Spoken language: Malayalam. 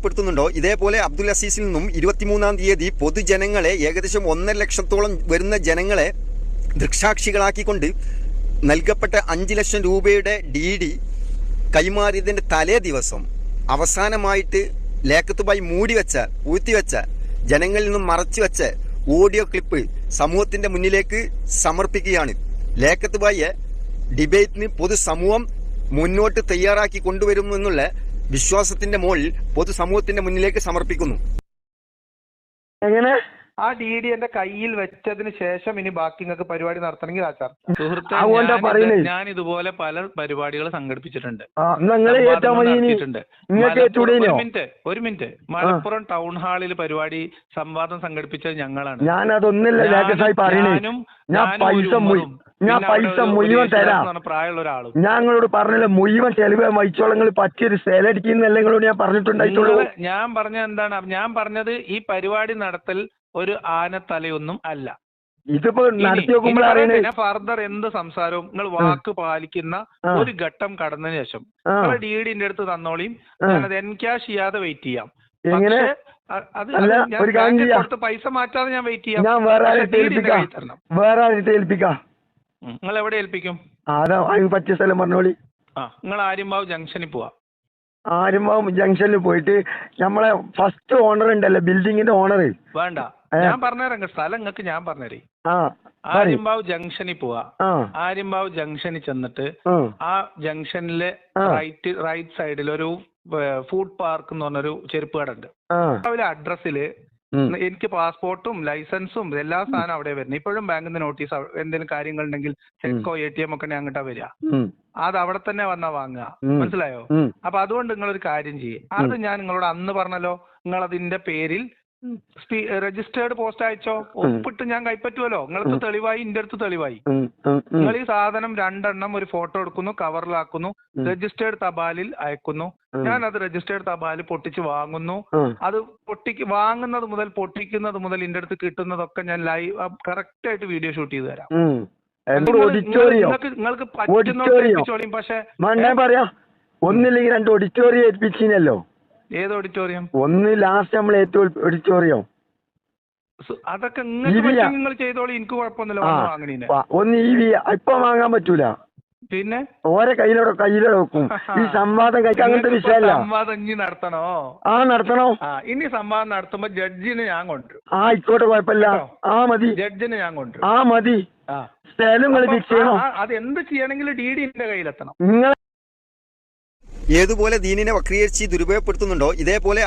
ദുരുപയോഗപ്പെടുത്തുന്നുണ്ടോ ഇതേപോലെ അബ്ദുൽ അസീസിൽ നിന്നും 23-ാം തീയതി പൊതുജനങ്ങളെ ഏകദേശം 1.5 ലക്ഷത്തോളം വരുന്ന ജനങ്ങളെ ദൃക്സാക്ഷികളാക്കിക്കൊണ്ട് നൽകപ്പെട്ട 5 ലക്ഷം രൂപയുടെ DD കൈമാറിയതിൻ്റെ തലേ ദിവസം അവസാനമായിട്ട് ലേഖത്ത് ബായി പൂഴ്ത്തിവെച്ച ജനങ്ങളിൽ നിന്നും മറച്ചു വെച്ച ഓഡിയോ ക്ലിപ്പ് സമൂഹത്തിന്റെ മുന്നിലേക്ക് സമർപ്പിക്കുകയാണ്. ലേഖത്ത് ബായിയെ ഡിബേറ്റിന് പൊതുസമൂഹം മുന്നോട്ട് തയ്യാറാക്കി കൊണ്ടുവരുമെന്നുള്ള വിശ്വാസത്തിന്റെ മുകളിൽ പൊതുസമൂഹത്തിന്റെ മുന്നിലേക്ക് സമർപ്പിക്കുന്നു. എങ്ങനെ ആ DD എന്റെ കയ്യിൽ വെച്ചതിന് ശേഷം ഇനി ബാക്കി നിങ്ങൾക്ക് പരിപാടി നടത്തണമെങ്കിൽ ആച്ചാർ. സുഹൃത്തെ, ഞാൻ ഇതുപോലെ പല പരിപാടികൾ സംഘടിപ്പിച്ചിട്ടുണ്ട്. ഒരു മിനിറ്റ് മലപ്പുറം ടൗൺ ഹാളിൽ പരിപാടി സംവാദം സംഘടിപ്പിച്ചത് ഞങ്ങളാണ്. പ്രായമുള്ള ഒരാളും ഞങ്ങളോട് പറഞ്ഞില്ല മുഴുവൻ തെളിവ് വഹിച്ചോളങ്ങൾ പറ്റിയൊരു സേലടിക്കുന്നല്ലോട് ഞാൻ പറഞ്ഞിട്ടുണ്ടായിട്ടുള്ളൂ. ഞാൻ പറഞ്ഞത് എന്താണ്? ഞാൻ പറഞ്ഞത് ഈ പരിപാടി നടത്തൽ ഒരു ആനത്തലയൊന്നും അല്ല. ഇതിപ്പോ നടത്തി നോക്കുമ്പോൾ ഫർദർ എന്ത് സംസാരവും നിങ്ങൾ വാക്ക് പാലിക്കുന്ന ഒരു ഘട്ടം കടന്നതിന് ശേഷം നിങ്ങളെ DDന്റെ അടുത്ത് തന്നോളിയും. ഞാനത് എൻക്യാഷ് ചെയ്യാതെ വെയിറ്റ് ചെയ്യാം. എങ്ങനെ കൊടുത്ത് പൈസ മാറ്റാതെ ഞാൻ വെയിറ്റ് ചെയ്യാം. ഞാൻ വേറെ ഏൽപ്പിക്കാം. നിങ്ങൾ എവിടെ ഏൽപ്പിക്കും? പറ്റിയ സ്ഥലം പറഞ്ഞോളി. നിങ്ങൾ ആര്യമ്പാവ് ജംഗ്ഷനിൽ പോവാ. ആര്യമ്പാവ് ജംഗ്ഷനിൽ പോയിട്ട് നമ്മളെ ഫസ്റ്റ് ഓണർ ഉണ്ടല്ലോ, ബിൽഡിങ്ങിന്റെ ഓണർ. വേണ്ട, ഞാൻ പറഞ്ഞുതരാം സ്ഥലം നിങ്ങൾക്ക്. ഞാൻ പറഞ്ഞുതരേ. ആര്യമ്പാവ് ജംഗ്ഷനിൽ പോവാ. ആര്യമ്പാവ് ജംഗ്ഷനിൽ ചെന്നിട്ട് ആ ജംഗ്ഷനിലെ റൈറ്റ് സൈഡിൽ ഒരു ഫുഡ് പാർക്ക് എന്ന് പറഞ്ഞൊരു ചെരുപ്പ് കട ഉണ്ട്. അതിലെ അഡ്രസ്സില് എനിക്ക് പാസ്പോർട്ടും ലൈസൻസും എല്ലാ സാധനം അവിടെ വരുന്നത്. ഇപ്പോഴും ബാങ്കിന്റെ നോട്ടീസ് എന്തെങ്കിലും കാര്യങ്ങൾ ഉണ്ടെങ്കിൽ ചെക്കോ ATM ഒക്കെ അങ്ങോട്ടാ വരിക. അത് അവിടെ തന്നെ വന്നാ വാങ്ങുക. മനസ്സിലായോ? അപ്പൊ അതുകൊണ്ട് നിങ്ങളൊരു കാര്യം ചെയ്യേ. അത് ഞാൻ നിങ്ങളോട് അന്ന് പറഞ്ഞല്ലോ, നിങ്ങൾ അതിന്റെ പേരിൽ രജിസ്റ്റേർഡ് പോസ്റ്റ് അയച്ചോ. ഒപ്പിട്ട് ഞാൻ കൈപ്പറ്റുമല്ലോ. നിങ്ങൾക്ക് തെളിവായി, ഇന്റെ അടുത്ത് തെളിവായി. നിങ്ങൾ ഈ സാധനം 2 എണ്ണം ഒരു ഫോട്ടോ എടുക്കുന്നു, കവറിലാക്കുന്നു, രജിസ്റ്റേർഡ് തപാലിൽ അയക്കുന്നു. ഞാൻ അത് രജിസ്റ്റേർഡ് തപാലിൽ പൊട്ടിച്ച് വാങ്ങുന്നു. അത് വാങ്ങുന്നത് മുതൽ പൊട്ടിക്കുന്നത് മുതൽ ഇന്റെ അടുത്ത് കിട്ടുന്നതൊക്കെ ഞാൻ ലൈവ് കറക്റ്റ് ആയിട്ട് വീഡിയോ ഷൂട്ട് ചെയ്ത് തരാം. നിങ്ങൾക്ക് പറ്റുന്ന. പക്ഷെ ഒന്നില്ലെങ്കിൽ 2 ഓഡിറ്റോറിയം ഏൽപ്പിച്ചല്ലോ. ഏത് ഓഡിറ്റോറിയം? ഒന്ന് ലാസ്റ്റ് നമ്മൾ ഏറ്റവും ഓഡിറ്റോറിയം. അതൊക്കെ നിങ്ങൾ ചെയ്തോളൂ, എനിക്ക് കുഴപ്പമൊന്നുമില്ല. ഒന്ന് ഇപ്പൊ വാങ്ങാൻ പറ്റൂല. പിന്നെ ഓരോ കയ്യിലെ വെക്കും. ഈ സംവാദം കഴിക്കാൻ അങ്ങനത്തെ വിഷയമല്ല. സംവാദം ഇനി നടത്തണോ? നടത്തണോ. ഇനി സംവാദം നടത്തുമ്പോ ജഡ്ജിനെ ഞാൻ കൊണ്ടുവരും. ആയിക്കോട്ടെ, കുഴപ്പമില്ല. മതി. ജഡ്ജിനെ ഞാൻ കൊണ്ടുവരും. മതി. സ്ഥലം ഫിക്സ് ചെയ്യണോ? അത് എന്ത് ചെയ്യണമെങ്കിലും DD എന്റെ കയ്യിലെത്തണം. ഏതുപോലെ ദീനിനെ വക്രീകരിച്ച് ദുരുപയോഗപ്പെടുത്തുന്നുണ്ടോ ഇതേപോലെ